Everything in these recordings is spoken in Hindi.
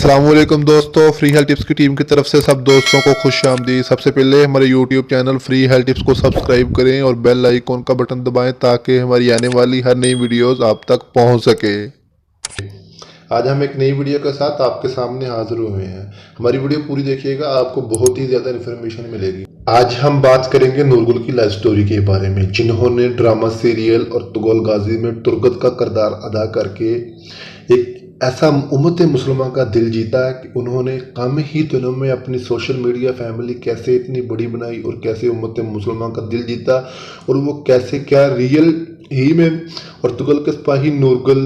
अस्सलामुअलैकुम दोस्तों, फ्री हेल्थ टिप्स की टीम की तरफ से सब दोस्तों को खुश आमदीद। सबसे पहले हमारे YouTube channel free health tips को सब्सक्राइब करें और बेल आइकॉन का बटन दबाएं ताकि हमारी आने वाली हर नई वीडियोस आप तक पहुंच सके। आज हम एक नई वीडियो के साथ आपके सामने हाजिर हुए हैं। हमारी वीडियो पूरी देखिएगा, आपको बहुत ही ज़्यादा इन्फॉर्मेशन मिलेगी। आज हम बात करेंगे नूरगुल की लाइफ स्टोरी के बारे में, जिन्होंने ड्रामा सीरियल और तुगल गाजी में तुर्गत का किरदार अदा करके एक ऐसा उम्मत मुसलमान का दिल जीता है कि उन्होंने कम ही दिनों में अपनी सोशल मीडिया फैमिली कैसे इतनी बड़ी बनाई और कैसे उम्मत मुसलमान का दिल जीता, और वो कैसे क्या रियल ही में और तुगल के सिपाही नूरगुल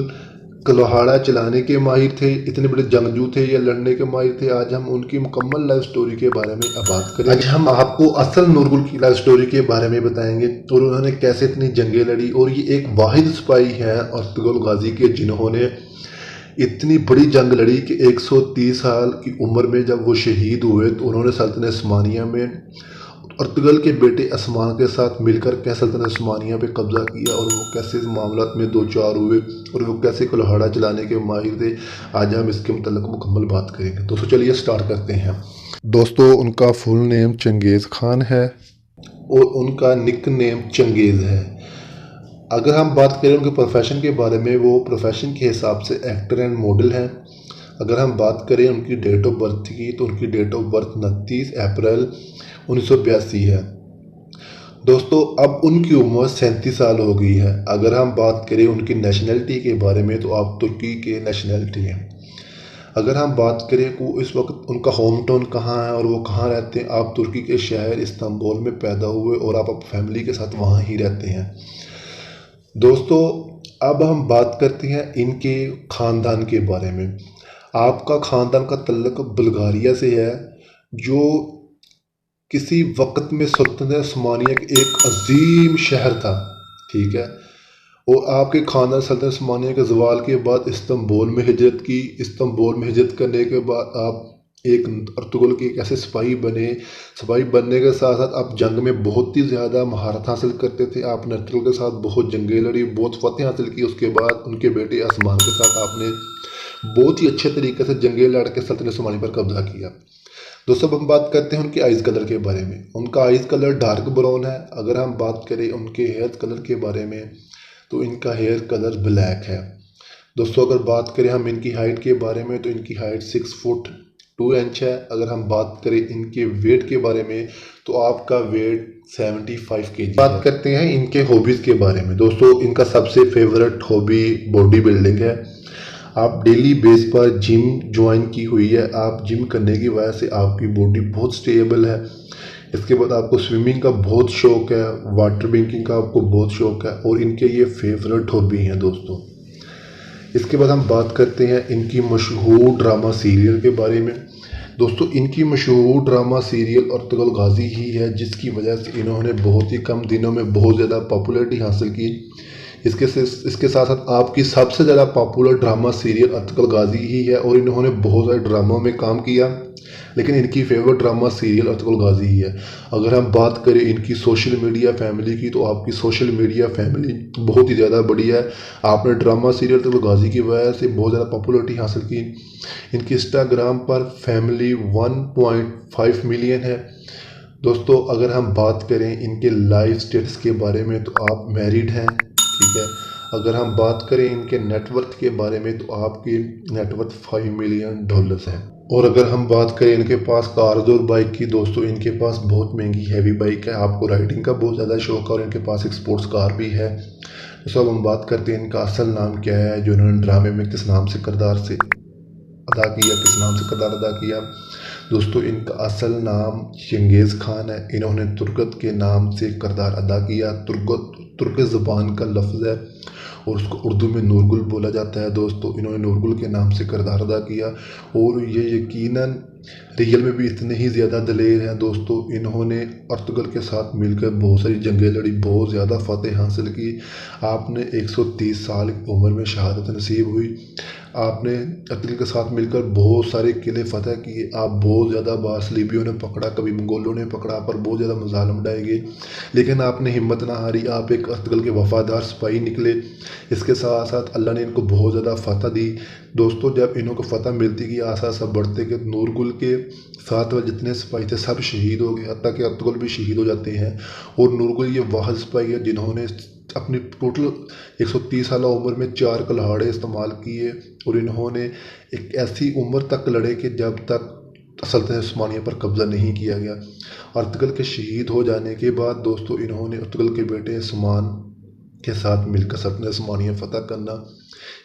लोहाड़ा चलाने के माहिर थे, इतने बड़े जंगजू थे या लड़ने के माहिर थे। आज हम उनकी मुकम्मल लाइफ स्टोरी के बारे में बात करें। आज हम आपको असल नूरगुल की लाइफ स्टोरी के बारे में बताएंगे और उन्होंने कैसे इतनी जंगें लड़ी, और ये एक वाहिद सिपाही हैं और तुगल गाजी के जिन्होंने इतनी बड़ी जंग लड़ी कि 130 साल की उम्र में जब वो शहीद हुए तो उन्होंने सल्तनत उस्मानिया में अर्तुगल के बेटे असमान के साथ मिलकर कैसे सल्तनत उस्मानिया पे कब्जा किया, और वो कैसे इस मामलात में दो चार हुए और वो कैसे कुल्हाड़ा चलाने के माहिर थे। आज हम इसके मतलब मुकम्मल बात करेंगे। दोस्तों चलिए स्टार्ट करते हैं। दोस्तों उनका फुल नेम चंगेज़ खान है और उनका निक नेम चंगेज़ है। अगर हम बात करें उनके प्रोफेशन के बारे में, वो प्रोफेशन के हिसाब से एक्टर एंड मॉडल हैं। अगर हम बात करें उनकी डेट ऑफ बर्थ की, तो उनकी डेट ऑफ बर्थ 29 अप्रैल 1982 है। दोस्तों अब उनकी उम्र 37 साल हो गई है। अगर हम बात करें उनकी नेशनलिटी के बारे में, तो आप तुर्की के नेशनलिटी हैं। अगर हम बात करें कि इस वक्त उनका होम टाउन कहाँ है और वो कहाँ रहते हैं, आप तुर्की के शहर इस्तांबुल में पैदा हुए और आप फैमिली के साथ वहाँ ही रहते हैं। दोस्तों अब हम बात करते हैं इनके ख़ानदान के बारे में। आपका ख़ानदान का तल्लुक़ बुल्गारिया से है, जो किसी वक्त में सल्तनत उस्मानिया का एक अजीम शहर था, ठीक है। और आपके ख़ानदान सल्तनत उस्मानिया के ज़वाल के बाद इस्तांबुल में हिजरत की। इस्तांबुल में हिजरत करने के बाद आप एक अर्तुगल के एक ऐसे सिपाही बने। सिपाही बनने के साथ साथ आप जंग में बहुत ही ज़्यादा महारत हासिल करते थे। आपने अर्तुगल के साथ बहुत जंगें लड़ी, बहुत फतेह हासिल की। उसके बाद उनके बेटे असमान के साथ आपने बहुत ही अच्छे तरीके से जंगें लड़ के सल्तनत उस्मानिया पर कब्जा किया। दोस्तों हम बात करते हैं उनके आइज़ कलर के बारे में। उनका आइज़ कलर डार्क ब्राउन है। अगर हम बात करें उनके हेयर कलर के बारे में, तो इनका हेयर कलर ब्लैक है। दोस्तों अगर बात करें हम इनकी हाइट के बारे में, तो इनकी हाइट 6 फुट 2 इंच है। अगर हम बात करें इनके वेट के बारे में, तो आपका वेट 75 kg। बात करते हैं इनके हॉबीज़ के बारे में। दोस्तों इनका सबसे फेवरेट हॉबी बॉडी बिल्डिंग है। आप डेली बेस पर जिम ज्वाइन की हुई है। आप जिम करने की वजह से आपकी बॉडी बहुत स्टेबल है। इसके बाद आपको स्विमिंग का बहुत शौक है, वाटर बेंकिंग का आपको बहुत शौक है, और इनके ये फेवरेट हॉबी हैं दोस्तों। इसके बाद हम बात करते हैं इनकी मशहूर ड्रामा सीरियल के बारे में। दोस्तों इनकी मशहूर ड्रामा सीरियल अर्तुगल गाजी ही है, जिसकी वजह से इन्होंने बहुत ही कम दिनों में बहुत ज़्यादा पॉपुलैरिटी हासिल की। इसके साथ साथ आपकी सबसे ज़्यादा पॉपुलर ड्रामा सीरियल अर्तुगल गाजी ही है, और इन्होंने बहुत सारे ड्रामों में काम किया, लेकिन इनकी फेवरेट ड्रामा सीरियल अर्तुगल गाजी ही है। अगर हम बात करें इनकी सोशल मीडिया फैमिली की, तो आपकी सोशल मीडिया फैमिली बहुत ही ज़्यादा बड़ी है। आपने ड्रामा सीरियल अर्तुगल गाजी की वजह से बहुत ज़्यादा पॉपुलैरिटी हासिल की। इनकी इंस्टाग्राम पर फैमिली 1.5 मिलियन है। दोस्तों अगर हम बात करें इनके लाइफ स्टेटस के बारे में, तो आप मैरिड हैं, ठीक है। अगर हम बात करें इनके नेटवर्थ के बारे में, तो आपकी नेटवर्थ $5 मिलियन है। और अगर हम बात करें इनके पास कार्स और बाइक की, दोस्तों इनके पास बहुत महंगी हैवी बाइक है। आपको राइडिंग का बहुत ज़्यादा शौक है, और इनके पास एक स्पोर्ट्स कार भी है। तो अब हम बात करते हैं इनका असल नाम क्या है, जो इन्होंने ड्रामे में किस नाम से किरदार अदा किया। दोस्तों इनका असल नाम चंगेज़ खान है। इन्होंने तुर्गत के नाम से किरदार अदा किया। तुर्क ज़बान का लफ्ज़ है और उसको उर्दू में नूरगुल बोला जाता है। दोस्तों इन्होंने नूरगुल के नाम से किरदार अदा किया, और ये यकीनन रियल में भी इतने ही ज़्यादा दलेर हैं। दोस्तों इन्होंने अर्तुगल के साथ मिलकर बहुत सारी जंगें लड़ी, बहुत ज़्यादा फतेह हासिल की। आपने 130 साल की उम्र में शहादत नसीब हुई। आपने अत्तल के साथ मिलकर बहुत सारे किले फतह किए, आप बहुत ज़्यादा बासलीबियों ने पकड़ा, कभी मंगोलों ने पकड़ा, पर बहुत ज़्यादा मज़ालम ढाए गए, लेकिन आपने हिम्मत ना हारी, आप एक अत्तल के वफ़ादार सिपाही निकले। इसके साथ साथ अल्लाह ने इनको बहुत ज़्यादा फ़तह दी। दोस्तों, जब इन्हों को फ़तह मिलती गई, आसा सब बढ़ते गए, नूरगुल के साथ वह जितने सिपाही थे सब शहीद हो गए, हत्ता कि अत्तगुल भी शहीद हो जाते हैं। और नूरगुल ये वाहिद सिपाही है जिन्होंने अपनी टोटल 130 साल उम्र में 4 कुल्हाड़े इस्तेमाल किए, और इन्होंने एक ऐसी उम्र तक लड़े कि जब तक सल्तनत उस्मानिया पर कब्ज़ा नहीं किया गया। अर्तुगरुल के शहीद हो जाने के बाद दोस्तों, इन्होंने अर्तुगरुल के बेटे उस्मान के साथ मिलकर सल्तनत उस्मानिया फ़तह करना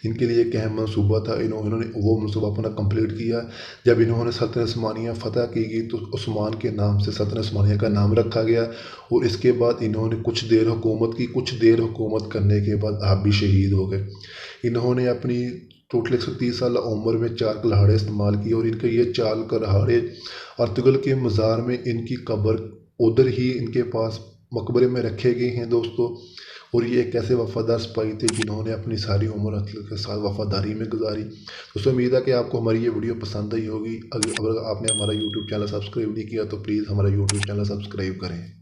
इनके लिए एक अहम मनसूबा था। इन्होंने वो मनसूबा अपना कंप्लीट किया। जब इन्होंने सल्तनत उस्मानिया फ़तह की गई तो उस्मान के नाम से सल्तनत उस्मानिया का नाम रखा गया, और इसके बाद इन्होंने कुछ देर हुकूमत की। कुछ देर हुकूमत करने के बाद आप भी शहीद हो गए। इन्होंने अपनी टोटल 130 साल उम्र में 4 कुल्हाड़े इस्तेमाल किए, और इनके ये 4 कुल्हाड़े अर्तुगरुल के मज़ार में इनकी कब्र उधर ही इनके पास मकबरे में रखे गए हैं दोस्तों। और ये एक ऐसे वफ़ादार सिपाही थे जिन्होंने अपनी सारी उम्र अर्तुगरुल के साथ वफ़ादारी में गुजारी। दोस्तों, उम्मीद है कि आपको हमारी ये वीडियो पसंद आई होगी। अगर आपने हमारा यूट्यूब चैनल सब्सक्राइब नहीं किया तो प्लीज़ हमारा यूट्यूब चैनल सब्सक्राइब करें।